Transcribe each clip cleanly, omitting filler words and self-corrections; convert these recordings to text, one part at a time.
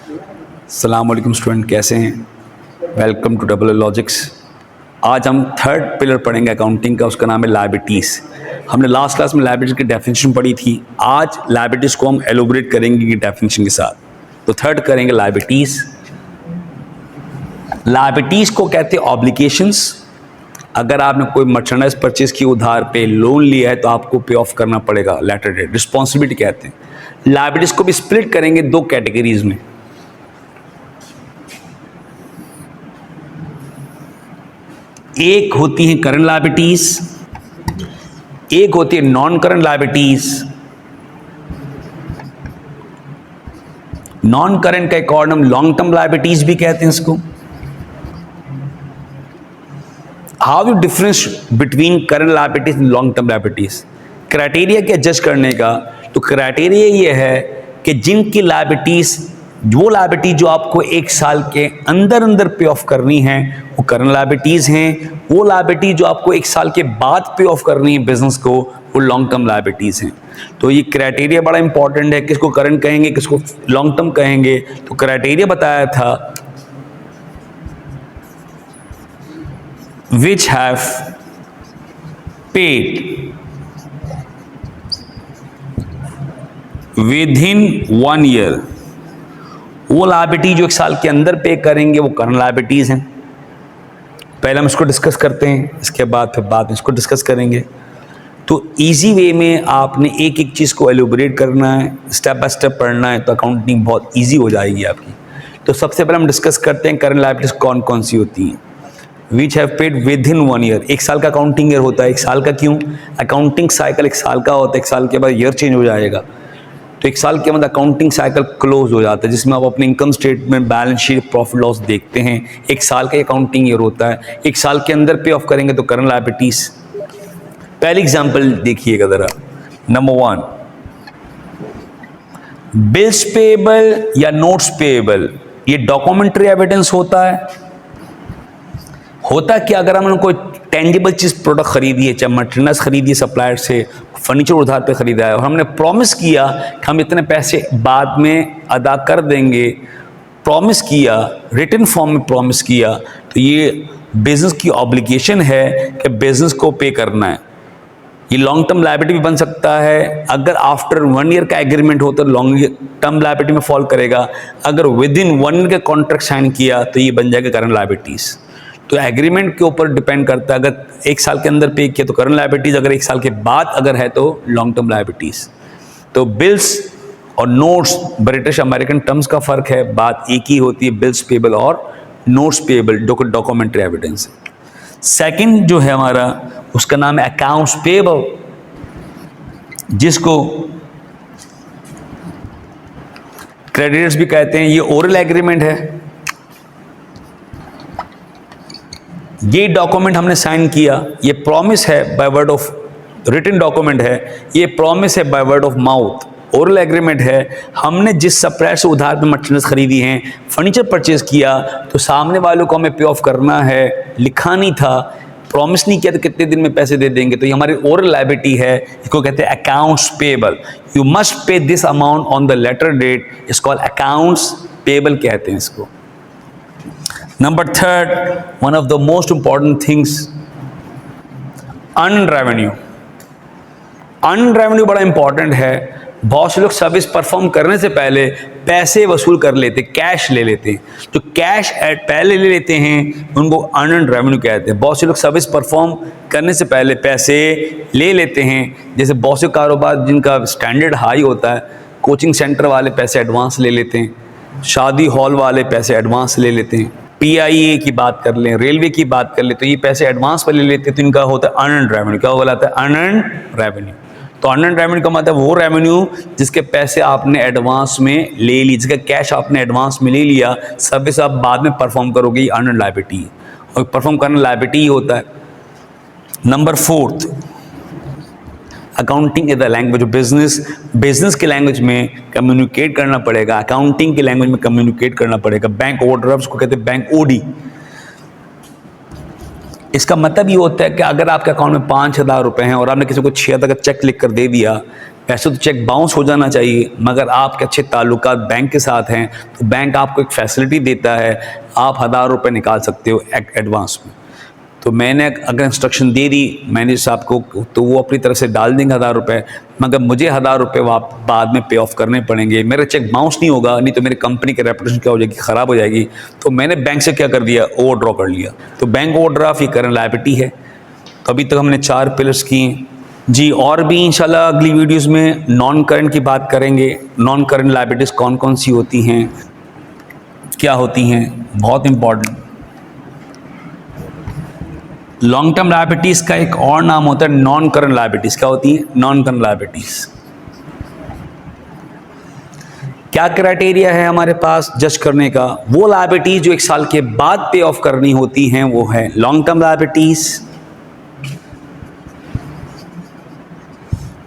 अस्सलाम वालेकुम स्टूडेंट, कैसे हैं? Welcome to double logics. आज हम थर्ड पिलर पढ़ेंगे अकाउंटिंग का, उसका नाम है लायबिलिटीज़। हमने लास्ट क्लास में लायबिलिटीज़ की डेफिनेशन पढ़ी थी। आज लायबिलिटीज़ को हम एलोबरेट करेंगे कि डेफिनेशन के साथ। तो थर्ड करेंगे लायबिलिटीज़। लायबिलिटीज़ को कहते हैं ऑब्लिगेशंस। अगर आपने कोई मर्चेंडाइज परचेज की उधार पे लोन लिया है तो आपको पे ऑफ करना पड़ेगा लेटर डेट। रिस्पॉन्सिबिलिटी कहते हैं। लायबिलिटीज़ को भी स्प्लिट करेंगे दो कैटेगरीज में। एक होती है करंट लायबिलिटीज, एक होती है non current liabilities. Non current का एक और नाम लॉन्ग टर्म लायबिलिटीज भी कहते हैं इसको। How you difference between current liabilities and long term liabilities? Criteria क्या जज करने का? तो क्राइटेरिया ये है कि जिनकी लायबिलिटीज, वो लायबिलिटी जो आपको एक साल के अंदर अंदर पे ऑफ करनी है वो करंट लायबिलिटीज हैं। वो लायबिलिटी जो आपको एक साल के बाद पे ऑफ करनी है बिजनेस को, वो लॉन्ग टर्म लायबिलिटीज हैं। तो ये क्राइटेरिया बड़ा इंपॉर्टेंट है, किसको करंट कहेंगे किसको लॉन्ग टर्म कहेंगे। तो क्राइटेरिया बताया था, which have paid within 1 year। वो लायबिलिटी जो एक साल के अंदर पे करेंगे वो करंट लायबिलिटीज हैं। पहले हम इसको डिस्कस करते हैं, इसके बाद फिर बाद में इसको डिस्कस करेंगे। तो इजी वे में आपने एक एक चीज़ को एलोबरेट करना है, स्टेप बाय स्टेप पढ़ना है, तो अकाउंटिंग बहुत इजी हो जाएगी आपकी। तो सबसे पहले हम डिस्कस करते हैं करंट लायबिलिटीज कौन कौन सी होती हैं। Which have paid with in 1 year. एक साल का अकाउंटिंग ईयर होता है। एक साल का क्यों? अकाउंटिंग साइकिल एक साल का होता है, एक साल के बाद ईयर चेंज हो जाएगा। तो एक साल के बाद अकाउंटिंग साइकिल क्लोज हो जाता है, जिसमें आप अपने income statement, balance sheet, profit loss देखते हैं। एक साल का अकाउंटिंग ईयर होता है। एक साल के अंदर पे ऑफ करेंगे तो करंट लायबिलिटीज। पहली एग्जांपल देखिएगा जरा। नंबर 1, बिल्स पेएबल या नोट्स पेएबल, ये डॉक्यूमेंट्री एविडेंस होता है। होता कि अगर हमने कोई टेंजिबल चीज़ प्रोडक्ट खरीदी है, चाहे मटेरियल्स खरीदी है सप्लायर से, फर्नीचर उधार पे खरीदा है और हमने प्रॉमिस किया कि हम इतने पैसे बाद में अदा कर देंगे, प्रॉमिस किया, रिटन फॉर्म में प्रॉमिस किया, तो ये बिजनेस की ऑब्लिगेशन है कि बिजनेस को पे करना है। ये लॉन्ग टर्म लायबिलिटी भी बन सकता है। अगर आफ्टर 1 ईयर का एग्रीमेंट हो तो लॉन्ग टर्म लायबिलिटी में फॉल करेगा। अगर विद इन 1 ईयर का कॉन्ट्रैक्ट साइन किया तो ये बन जाएगा करंट लायबिलिटीज। तो एग्रीमेंट के ऊपर डिपेंड करता है। अगर एक साल के अंदर पे किया तो करंट लायबिलिटीज, अगर एक साल के बाद अगर है तो लॉन्ग टर्म लायबिलिटीज। तो बिल्स और नोट्स ब्रिटिश अमेरिकन टर्म्स का फर्क है, बात एक ही होती है, बिल्स पेएबल और notes payable documentary evidence. Second जो है हमारा, उसका नाम है अकाउंट्स पेएबल, जिसको क्रेडिटर्स भी कहते हैं। ये ओरल एग्रीमेंट है। ये डॉक्यूमेंट हमने साइन किया, ये प्रॉमिस है by word of written document है, ये प्रॉमिस है by word of mouth, oral agreement है। हमने जिस सप्लायर से उधार पे मटेरियल्स खरीदी हैं, फर्नीचर परचेज किया, तो सामने वालों को हमें पे ऑफ करना है, लिखा नहीं था, प्रॉमिस नहीं किया तो कितने दिन में पैसे दे देंगे, तो ये हमारी ओरल लायबिलिटी है। इसको कहते हैं accounts payable. You must pay this amount on the later date, it's called accounts payable कहते हैं इसको। Number 3, one of the most important things, earned revenue। earned revenue बड़ा इंपॉर्टेंट है। बहुत से लोग सर्विस परफॉर्म करने से पहले पैसे वसूल कर लेते, कैश ले लेते हैं। जो कैश पहले ले लेते हैं उनको earned revenue कहते हैं। बहुत से लोग सर्विस परफॉर्म करने से पहले पैसे ले लेते हैं। जैसे बहुत से कारोबार जिनका स्टैंडर्ड हाई होता है, कोचिंग सेंटर वाले पैसे एडवांस ले लेते हैं, शादी हॉल वाले पैसे एडवांस ले लेते हैं, PIA की बात कर लें, रेलवे की बात कर लें, तो ये पैसे एडवांस पर ले लेते हैं। तो इनका होता है अर्नड रेवेन्यू। क्या बोलाता है? Earned revenue. तो अर्नड रेवेन्यू का मतलब वो रेवेन्यू जिसके पैसे आपने एडवांस में ले ली, जिसका कैश आपने एडवांस में ले लिया, सर्विस आप बाद में परफॉर्म करोगे, ये अर्नड लायबिलिटी, और परफॉर्म करना लायबिलिटी ही होता है। Number 4, accounting is the language. Business के लैंग्वेज में कम्युनिकेट करना पड़ेगा, अकाउंटिंग के लैंग्वेज में कम्युनिकेट करना पड़ेगा। बैंक ओवरड्राफ्ट को कहते हैं बैंक ओडी। इसका मतलब ये होता है कि अगर आपके अकाउंट में 5,000 रुपए हैं और आपने किसी को 6,000 का चेक लिख कर दे दिया वैसे तो चेक बाउंस हो जाना चाहिए, मगर आपके अच्छे ताल्लुकात बैंक के साथ हैं तो बैंक आपको एक फैसिलिटी देता है, आप 1000 रुपये निकाल सकते हो एडवांस में। तो मैंने अगर इंस्ट्रक्शन दे दी मैनेजर साहब को तो वो अपनी तरफ से डाल देंगे 1000 रुपये, मगर मुझे 1000 रुपये बाद में पे ऑफ करने पड़ेंगे। मेरा चेक बाउंस नहीं होगा, नहीं तो मेरी कंपनी की रेपुटेशन क्या हो जाएगी, ख़राब हो जाएगी। तो मैंने बैंक से क्या कर दिया, ओवरड्रॉ कर लिया। तो बैंक ओवरड्राफ्ट ये करंट लायबिलिटी है। तो अभी तक हमने 4 पिलर्स किए जी, और भी इंशाल्लाह अगली वीडियोस में नॉन करंट की बात करेंगे। नॉन करंट लायबिलिटीज़ कौन कौन सी होती हैं, क्या होती हैं, बहुत इंपॉर्टेंट। लॉन्ग टर्म लायबिलिटीज़ का एक और नाम होता है नॉन करंट लायबिलिटीज़। क्या होती है नॉन करंट लायबिलिटीज़? क्या क्राइटेरिया है हमारे पास जज करने का? वो लायबिलिटीज़ जो 1 साल के बाद पे ऑफ करनी होती हैं वो है लॉन्ग टर्म लायबिलिटीज़।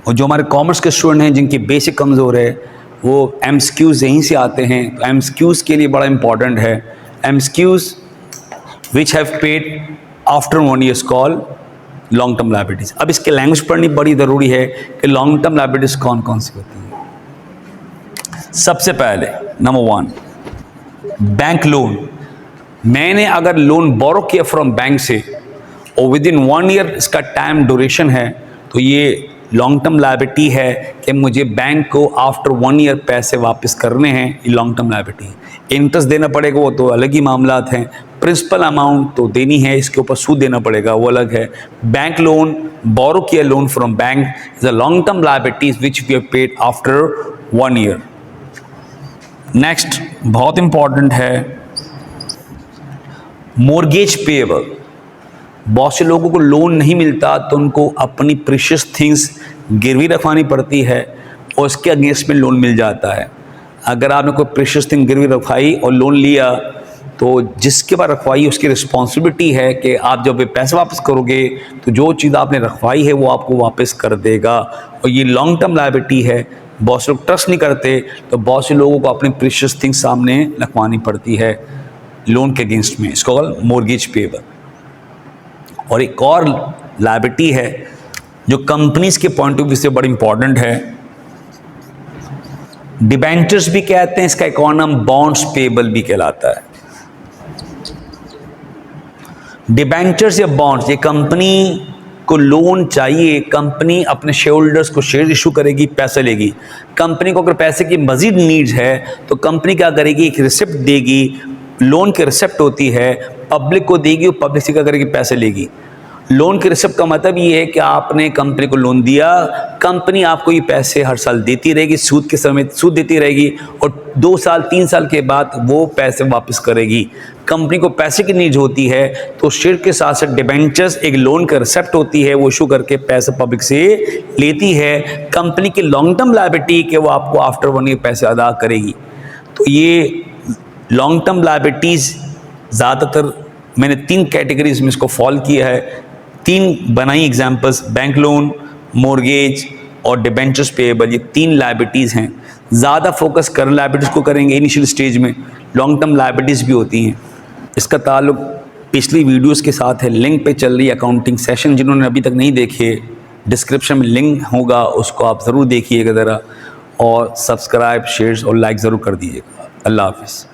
और जो हमारे कॉमर्स के स्टूडेंट हैं जिनकी बेसिक कमज़ोर है वो एमसीक्यूज़ यहीं से आते हैं। तो एमसीक्यूज़ के लिए बड़ा इंपॉर्टेंट है। MCQs which have paid after 1 years call long term liabilities. अब इसके लैंग्वेज पढ़नी बड़ी ज़रूरी है कि लॉन्ग टर्म लायबिलिटीज़ कौन कौन सी होती हैं। सबसे पहले नंबर 1 बैंक लोन। मैंने अगर लोन बोरो किया फ्रॉम बैंक से और विद इन 1 ईयर इसका टाइम ड्यूरेशन है तो ये लॉन्ग टर्म लायबिलिटी है कि मुझे बैंक को आफ्टर 1 ईयर पैसे वापस करने हैं। ये लॉन्ग टर्म लायबिलिटी। इंटरेस्ट देना पड़ेगा वो तो अलग ही मामलात हैं, प्रिंसिपल अमाउंट तो देनी है, इसके ऊपर सूद देना पड़ेगा वो अलग है। बैंक लोन, बोरो किया loan from bank is a long term liabilities which we have paid after 1 year. Next बहुत इंपॉर्टेंट है मोर्गेज पेएबल। बहुत से लोगों को लोन नहीं मिलता तो उनको अपनी प्रीशियस थिंग्स गिरवी रखवानी पड़ती है और उसके अगेंस्ट में लोन मिल जाता है। अगर आपने कोई प्रीशियस थिंग गिरवी रखवाई और लोन लिया तो जिसके बाद रखवाई उसकी रिस्पॉन्सिबिलिटी है कि आप जब पैसे वापस करोगे तो जो चीज़ आपने रखवाई है वो आपको वापस कर देगा। और ये लॉन्ग टर्म लायबिलिटी है। बहुत से लोग ट्रस्ट नहीं करते तो बहुत से लोगों को अपनी प्रीशियस थिंग्स सामने रखवानी पड़ती है लोन के अगेंस्ट में। इसको मोर्गेज पेएबल। और एक और लायबिलिटी है जो कंपनीज के पॉइंट ऑफ व्यू से बड़ी इंपॉर्टेंट है, डिबेंचर्स भी कहते हैं, इसका एक और नाम बॉन्ड्स पेएबल भी कहलाता है। डिबेंचर्स या बॉन्ड्स, ये कंपनी को लोन चाहिए, कंपनी अपने शेयर होल्डर्स को शेयर इशू करेगी, पैसे लेगी। कंपनी को अगर पैसे की मजीद नीड्स है तो कंपनी क्या करेगी, एक रिसिप्ट देगी, लोन की रिसिप्ट होती है, पब्लिक को देगी और पब्लिक से क्या करेगी, पैसे लेगी। लोन की रिसिप्ट का मतलब ये है कि आपने कंपनी को लोन दिया, कंपनी आपको ये पैसे हर साल देती रहेगी, सूद के समय सूद देती रहेगी और 2 साल 3 साल के बाद वो पैसे वापस करेगी। कंपनी को पैसे की नीड होती है तो शेयर के साथ साथ डिबेंचर्स एक लोन का रिसिप्ट होती है, वो इशू करके पैसे पब्लिक से लेती है। कंपनी की लॉन्ग टर्म लायबिलिटी कि वो आपको आफ्टर 1 ईयर पैसे अदा करेगी। तो ये लॉन्ग टर्म लायबिलिटीज़ ज़्यादातर मैंने 3 कैटेगरीज में इसको फॉलो किया है, 3 बनाई एग्जांपल्स, बैंक लोन, मोर्गेज और डिबेंचर्स पेएबल। ये 3 लायबिलिटीज़ हैं। ज़्यादा फोकस करंट लायबिलिटीज़ को करेंगे इनिशियल स्टेज में, लॉन्ग टर्म लायबिलिटीज़ भी होती हैं। इसका ताल्लुक पिछली वीडियोस के साथ है, लिंक पे चल रही है अकाउंटिंग सेशन, जिन्होंने अभी तक नहीं देखे डिस्क्रिप्शन में लिंक होगा, उसको आप ज़रूर देखिएगा ज़रा, और सब्सक्राइब, शेयर्स और लाइक ज़रूर कर दीजिएगा। अल्लाह हाफिज़।